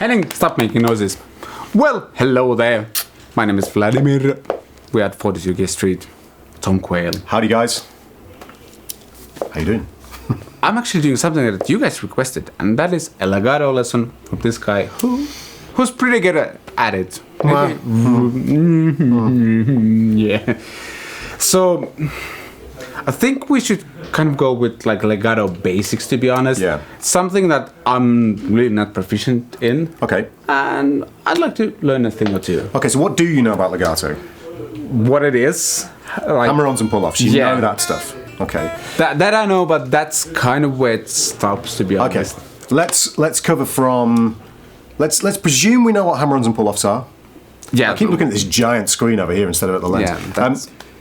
Henning, stop making noises. Well, hello there. My name is Vladimir. We're at 42 Gay Street. Tom Quayle. Howdy, guys. How you doing? I'm actually doing something that you guys requested, and that is a legato lesson from this guy who's pretty good at it. Yeah. So I think we should kind of go with like legato basics, to be honest. Yeah. Something that I'm really not proficient in. Okay. And I'd like to learn a thing or two. Okay, so what do you know about legato? What it is. Like, Hammer-ons and pull-offs. You know that stuff. Okay. That I know, but that's kind of where it stops, to be honest. Okay. Let's cover from. Let's presume we know what hammer-ons and pull-offs are. Yeah. I keep looking at this giant screen over here instead of at the lens. Yeah.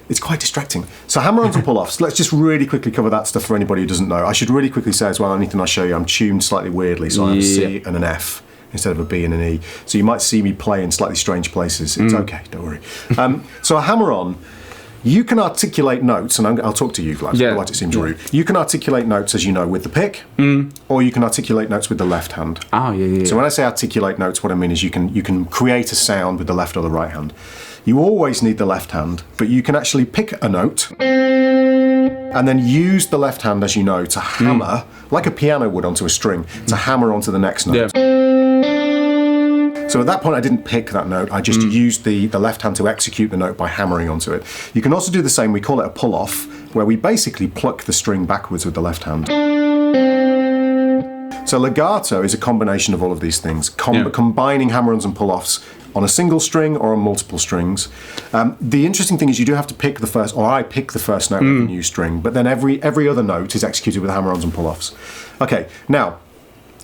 It's quite distracting. So hammer-ons and pull-offs. Let's just really quickly cover that stuff for anybody who doesn't know. I should really quickly say as well, anything I show you, I'm tuned slightly weirdly, so I have a C and an F instead of a B and an E. So you might see me play in slightly strange places. It's okay, don't worry. So a hammer-on, you can articulate notes, and I'll talk to you, Vlad, otherwise it seems rude. You can articulate notes, as you know, with the pick, or you can articulate notes with the left hand. Oh, yeah. So when I say articulate notes, what I mean is you can create a sound with the left or the right hand. You always need the left hand, but you can actually pick a note and then use the left hand, as you know, to hammer, like a piano would onto a string, to hammer onto the next note. Yeah. So at that point I didn't pick that note, I just used the left hand to execute the note by hammering onto it. You can also do the same, we call it a pull-off, where we basically pluck the string backwards with the left hand. So legato is a combination of all of these things, combining hammer-ons and pull-offs on a single string or on multiple strings. The interesting thing is you do have to pick the first, or I pick the first note of a new string, but then every other note is executed with hammer-ons and pull-offs. Okay, now,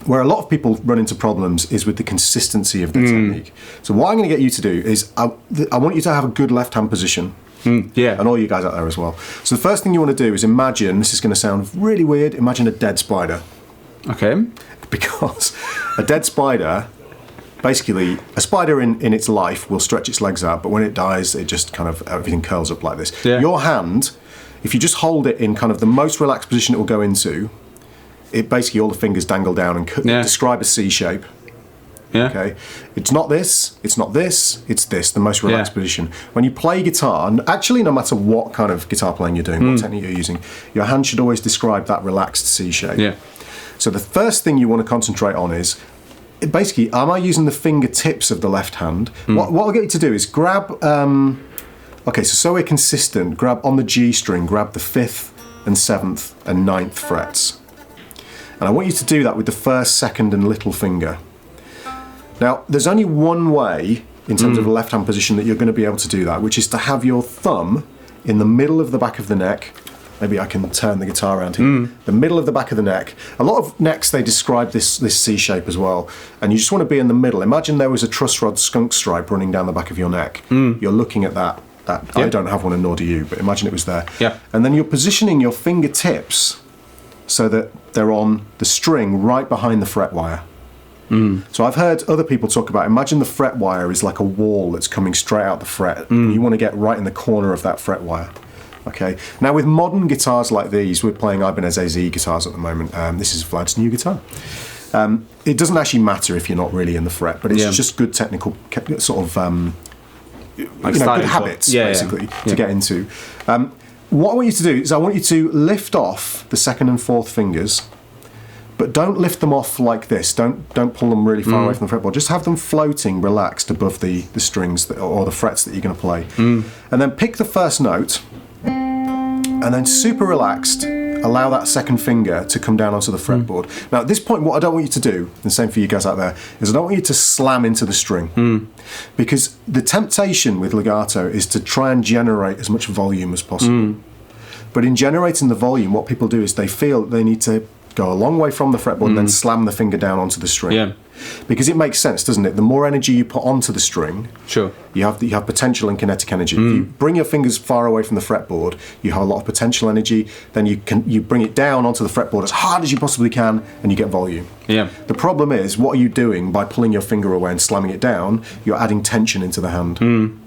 where a lot of people run into problems is with the consistency of the technique. So what I'm going to get you to do is, I want you to have a good left-hand position. And all you guys out there as well. So the first thing you want to do is imagine, this is going to sound really weird, imagine a dead spider. Okay. Because a dead spider, basically, a spider in its life will stretch its legs out, but when it dies, it just kind of, everything curls up like this. Yeah. Your hand, if you just hold it in kind of the most relaxed position it will go into, it basically all the fingers dangle down and describe a C shape. Yeah. Okay. It's not this, it's not this, it's this, the most relaxed position. When you play guitar, and actually no matter what kind of guitar playing you're doing, what technique you're using, your hand should always describe that relaxed C shape. Yeah. So the first thing you want to concentrate on is, basically, am I using the fingertips of the left hand? What I'll get you to do is grab, okay, so we're consistent, grab on the G string, grab the 5th and 7th and 9th frets. And I want you to do that with the 1st, 2nd and little finger. Now, there's only one way, in terms of a left-hand position, that you're going to be able to do that, which is to have your thumb in the middle of the back of the neck. Maybe I can turn the guitar around here. The middle of the back of the neck. A lot of necks, they describe this C shape as well. And you just want to be in the middle. Imagine there was a truss rod skunk stripe running down the back of your neck. You're looking at that. I don't have one and nor do you, but imagine it was there. Yeah. And then you're positioning your fingertips so that they're on the string right behind the fret wire. So I've heard other people talk about, imagine the fret wire is like a wall that's coming straight out the fret. And you want to get right in the corner of that fret wire. Okay. Now with modern guitars like these, we're playing Ibanez AZ guitars at the moment. This is Vlad's new guitar. It doesn't actually matter if you're not really in the fret, but it's just good technical sort of good habits basically to get into. What I want you to do is I want you to lift off the 2nd and 4th fingers, but don't lift them off like this. Don't pull them really far away from the fretboard. Just have them floating, relaxed above the strings or the frets that you're going to play. And then pick the first note, and then super relaxed, allow that 2nd finger to come down onto the fretboard. Now at this point, what I don't want you to do, and the same for you guys out there, is I don't want you to slam into the string. Because the temptation with legato is to try and generate as much volume as possible. But in generating the volume, what people do is they feel they need to go a long way from the fretboard and then slam the finger down onto the string. Yeah. Because it makes sense, doesn't it? The more energy you put onto the string, you have potential and kinetic energy. If you bring your fingers far away from the fretboard, you have a lot of potential energy. Then you bring it down onto the fretboard as hard as you possibly can, and you get volume. Yeah. The problem is, what are you doing by pulling your finger away and slamming it down? You're adding tension into the hand. And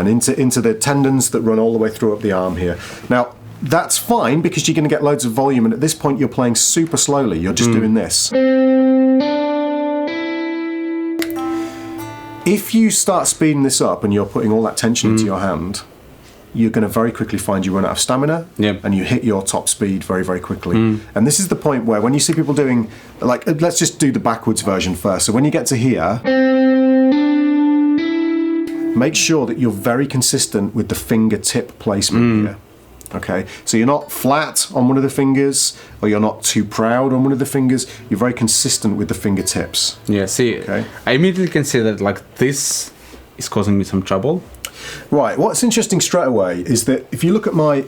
into the tendons that run all the way through up the arm here. Now, that's fine because you're going to get loads of volume, and at this point you're playing super slowly. You're just doing this. If you start speeding this up and you're putting all that tension into your hand, you're going to very quickly find you run out of stamina, and you hit your top speed very, very quickly. And this is the point where when you see people doing, like, let's just do the backwards version first. So when you get to here, make sure that you're very consistent with the fingertip placement here. Okay, so you're not flat on one of the fingers, or you're not too proud on one of the fingers. You're very consistent with the fingertips. Yeah, see, I immediately can see that like this is causing me some trouble. Right, what's interesting straight away is that if you look at my,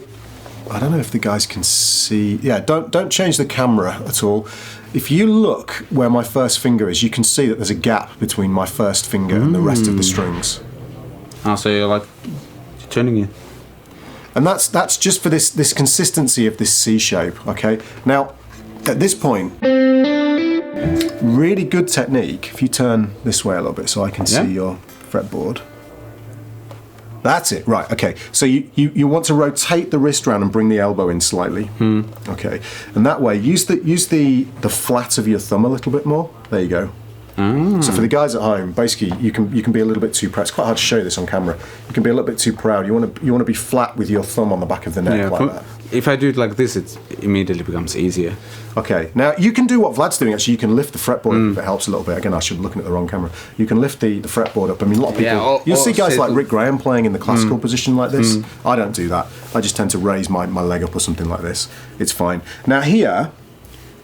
I don't know if the guys can see, don't change the camera at all. If you look where my first finger is, you can see that there's a gap between my first finger and the rest of the strings. So you're like turning it. And that's just for this consistency of this C shape, okay? Now, at this point, really good technique, if you turn this way a little bit so I can see your fretboard. That's it, right, okay. So you want to rotate the wrist around and bring the elbow in slightly. Okay, and that way, use the flat of your thumb a little bit more. There you go. So for the guys at home, basically you can be a little bit too proud. It's quite hard to show this on camera. You can be a little bit too proud. You want to be flat with your thumb on the back of the neck like that. If I do it like this, it immediately becomes easier. Okay, now you can do what Vlad's doing. Actually, you can lift the fretboard up if it helps a little bit. Again, I should be looking at the wrong camera. You can lift the fretboard up. I mean, a lot of people. You'll see guys like Rick Graham playing in the classical position like this. I don't do that. I just tend to raise my leg up or something like this. It's fine. Now here,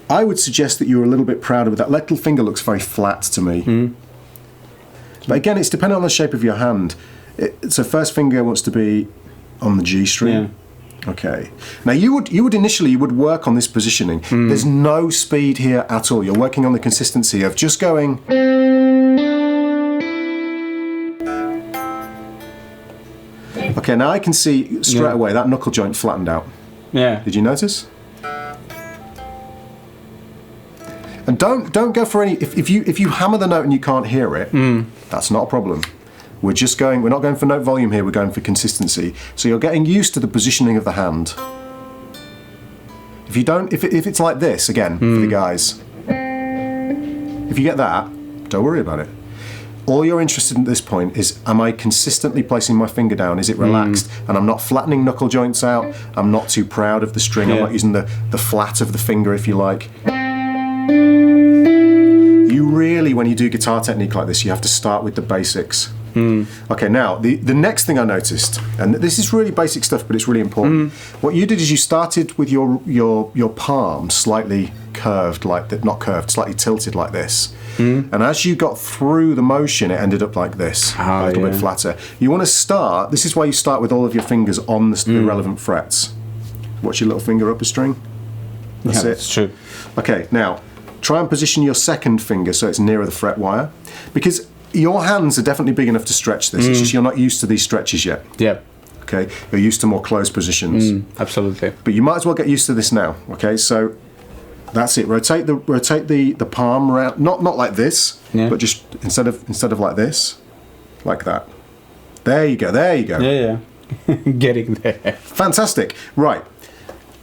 I would suggest that you're a little bit prouder with that. Little finger looks very flat to me. But again, it's dependent on the shape of your hand. So first finger wants to be on the G string. Okay. Now you would initially work on this positioning. There's no speed here at all. You're working on the consistency of just going. Okay. Now I can see straight away that knuckle joint flattened out. Yeah. Did you notice? And don't go for any. If you hammer the note and you can't hear it, that's not a problem. We're not going for note volume here. We're going for consistency. So you're getting used to the positioning of the hand. If it's like this again for the guys, if you get that, don't worry about it. All you're interested in at this point is, am I consistently placing my finger down? Is it relaxed? And I'm not flattening knuckle joints out. I'm not too proud of the string. I'm not using the flat of the finger, if you like. You really, when you do guitar technique like this, you have to start with the basics. Okay, now the next thing I noticed, and this is really basic stuff, but it's really important. What you did is you started with your palm slightly curved, like that, not curved, slightly tilted like this. And as you got through the motion, it ended up like this, a little bit flatter. You want to start. This is why you start with all of your fingers on the relevant frets. Watch your little finger up a string. That's it. That's true. Okay, now try and position your second finger so it's nearer the fret wire, because your hands are definitely big enough to stretch this. It's just you're not used to these stretches yet. Yeah. Okay, you're used to more closed positions. Absolutely. But you might as well get used to this now. Okay, so that's it. Rotate the palm around, not like this, but just instead of like this, like that. There you go. There you go. Yeah. Getting there. Fantastic. Right.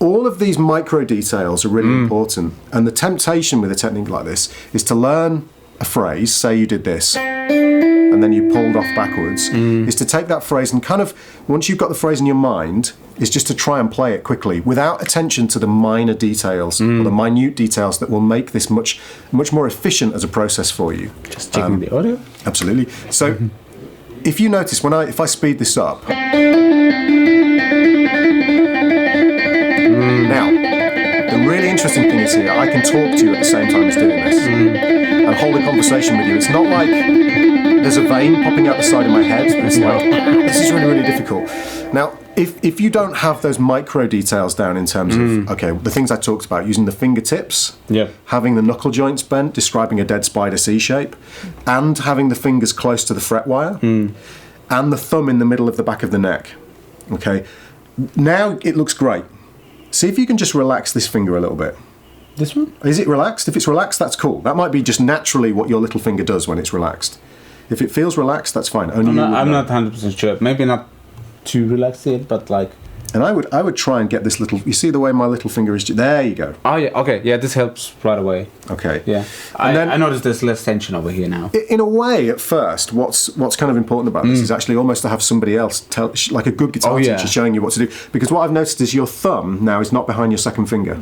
All of these micro details are really important, and the temptation with a technique like this is to learn a phrase, say you did this, and then you pulled off backwards, is to take that phrase and kind of, once you've got the phrase in your mind, is just to try and play it quickly without attention to the minor details or the minute details that will make this much more efficient as a process for you. Just checking the audio? Absolutely. So if you notice, if I speed this up, now, the really interesting thing is here, I can talk to you at the same time as doing this and hold a conversation with you. It's not like there's a vein popping out the side of my head. It's like, this is really, really difficult. Now, if you don't have those micro details down in terms of, the things I talked about, using the fingertips, having the knuckle joints bent, describing a dead spider C shape, and having the fingers close to the fret wire, and the thumb in the middle of the back of the neck, okay? Now it looks great. See if you can just relax this finger a little bit. This one? Is it relaxed? If it's relaxed, that's cool. That might be just naturally what your little finger does when it's relaxed. If it feels relaxed, that's fine. I'm not 100% sure. Maybe not too relaxed yet, but like... And I would try and get this little. You see the way my little finger is. There you go. Oh yeah. Okay. Yeah. This helps right away. Okay. Yeah. I noticed there's less tension over here now. In a way, at first, what's kind of important about this is actually almost to have somebody else tell, like a good guitar teacher, showing you what to do. Because what I've noticed is your thumb now is not behind your second finger.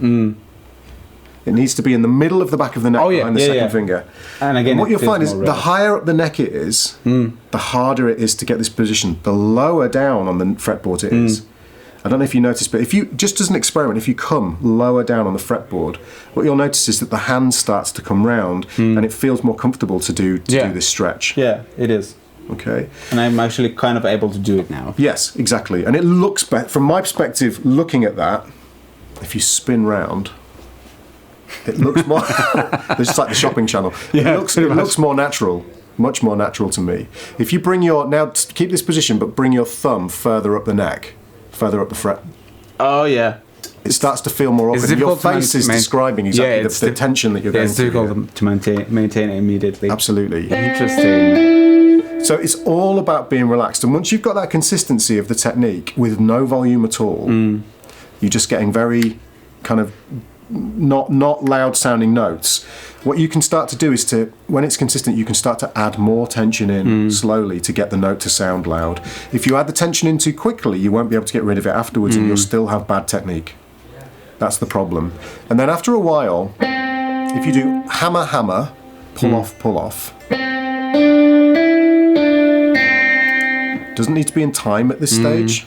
It needs to be in the middle of the back of the neck behind the second finger. And again, what you'll find is the higher up the neck it is, the harder it is to get this position. The lower down on the fretboard it is. I don't know if you noticed, but if you, just as an experiment, if you come lower down on the fretboard, what you'll notice is that the hand starts to come round and it feels more comfortable to do this stretch. Yeah, it is. Okay. And I'm actually kind of able to do it now. Yes, exactly. And it looks better, from my perspective, looking at that, if you spin round, it looks more, it's just like the shopping channel. Yeah, it looks more natural, much more natural to me. If you bring your, now keep this position, but bring your thumb further up the neck, further up the fret. Oh yeah. It starts to feel more awkward. Your face is describing exactly the tension that you're going through. It's difficult to maintain it immediately. Absolutely. Interesting. So it's all about being relaxed. And once you've got that consistency of the technique with no volume at all, you're just getting very kind of not loud sounding notes. What you can start to do is to, when it's consistent, you can start to add more tension in slowly to get the note to sound loud. If you add the tension in too quickly, you won't be able to get rid of it afterwards and you'll still have bad technique. That's the problem. And then after a while, if you do hammer, hammer, pull off, doesn't need to be in time at this stage.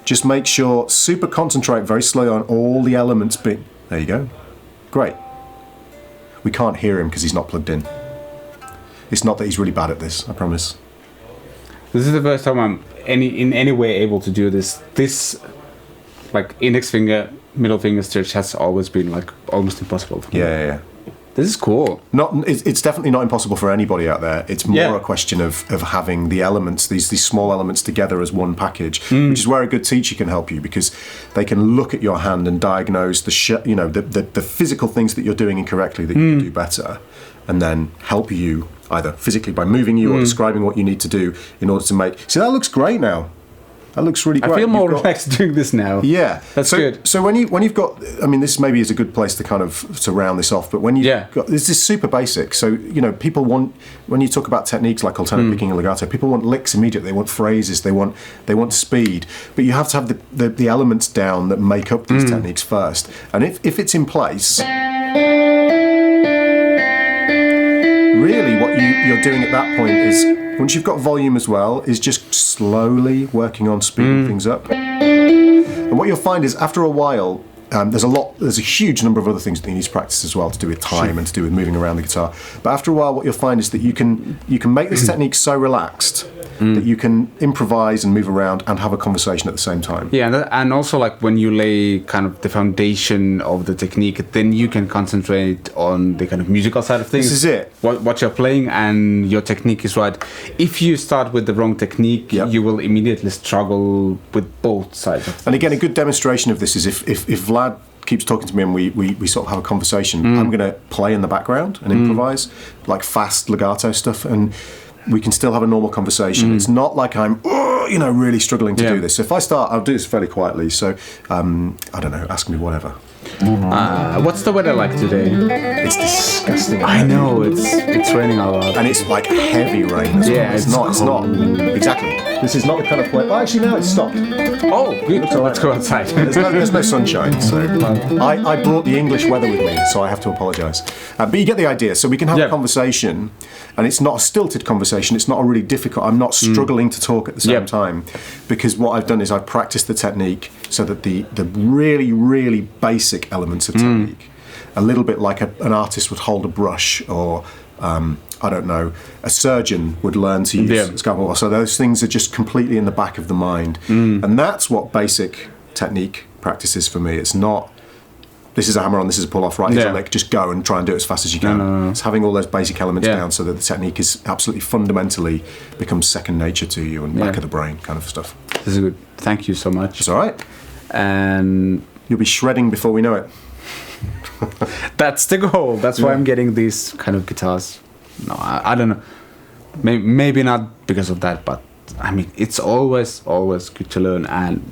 Just make sure, super concentrate very slowly on all the elements. There you go. Great. We can't hear him because he's not plugged in. It's not that he's really bad at this, I promise. This is the first time I'm in any way able to do this. This, like, index finger, middle finger stretch has always been, like, almost impossible for me. Yeah. This is cool. It's definitely not impossible for anybody out there. It's more a question of having the elements, these small elements together as one package, which is where a good teacher can help you, because they can look at your hand and diagnose the physical things that you're doing incorrectly that you can do better, and then help you either physically by moving you or describing what you need to do in order to make. See, that looks great now. That looks really great. I feel more relaxed doing this now. Yeah, that's good. So when you've got, I mean, this maybe is a good place to kind of to round this off. But when you've got, this is super basic. So people want, when you talk about techniques like alternate picking and legato, people want licks immediately. They want phrases. They want speed. But you have to have the elements down that make up these techniques first. And if it's in place, really what you're doing at that point is, once you've got volume as well, is just slowly working on speeding things up. And what you'll find is after a while, there's a huge number of other things that you need to practice as well, to do with time and to do with moving around the guitar. But after a while, what you'll find is that you can make this technique so relaxed that you can improvise and move around and have a conversation at the same time. Yeah, and also like when you lay kind of the foundation of the technique, then you can concentrate on the kind of musical side of things. This is it. What you're playing and your technique is right. If you start with the wrong technique, you will immediately struggle with both sides of things. And again, a good demonstration of this is if Vlad keeps talking to me and we sort of have a conversation, I'm going to play in the background and improvise, like fast legato stuff, and we can still have a normal conversation. It's not like I'm, really struggling to do this. So if I start, I'll do this fairly quietly. So, I don't know, ask me whatever. What's the weather like today? It's disgusting. I know, it's raining a lot. And it's like heavy rain as well. Yeah, it's not. Exactly. This is not the kind of place. Oh, actually, now it's stopped. Oh, good. So let's go outside. There's no sunshine, so I brought the English weather with me, so I have to apologise. But you get the idea. So we can have a conversation, and it's not a stilted conversation. It's not a really difficult. I'm not struggling to talk at the same time, because what I've done is I've practiced the technique so that the really, really basic elements of technique, a little bit like an artist would hold a brush, or I don't know, a surgeon would learn to use a scalpel. So those things are just completely in the back of the mind. And that's what basic technique practice is for me. It's not, this is a hammer on, this is a pull off, right? Here's a lick, just go and try and do it as fast as you can. No. It's having all those basic elements down so that the technique is absolutely fundamentally becomes second nature to you and back of the brain kind of stuff. This is good. Thank you so much. It's all right. And you'll be shredding before we know it. That's the goal. That's why I'm getting these kind of guitars. No, I don't know. Maybe not because of that, but I mean, it's always good to learn. And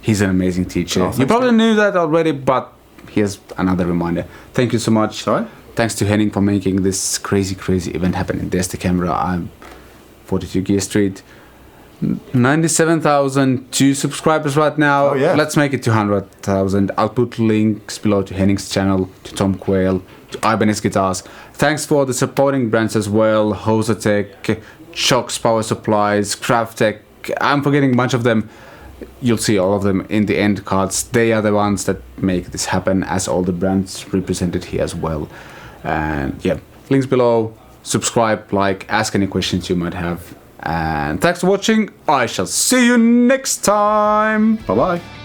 He's an amazing teacher. Oh, You probably thanks, knew that already, but here's another reminder. Thank you so much. Sorry? Thanks to Henning for making this crazy event happen. There's the camera. I'm 42 Gear Street. 97,002 subscribers right now. Oh, yeah. Let's make it to 100,000. I'll put links below to Henning's channel, to Tom Quayle, to Ibanez Guitars. Thanks for the supporting brands as well. Hosatech, Chox Power Supplies, Craftech. I'm forgetting a bunch of them. You'll see all of them in the end cards. They are the ones that make this happen, as all the brands represented here as well. And yeah, links below. Subscribe, like, ask any questions you might have. And thanks for watching. I shall see you next time. Bye-bye.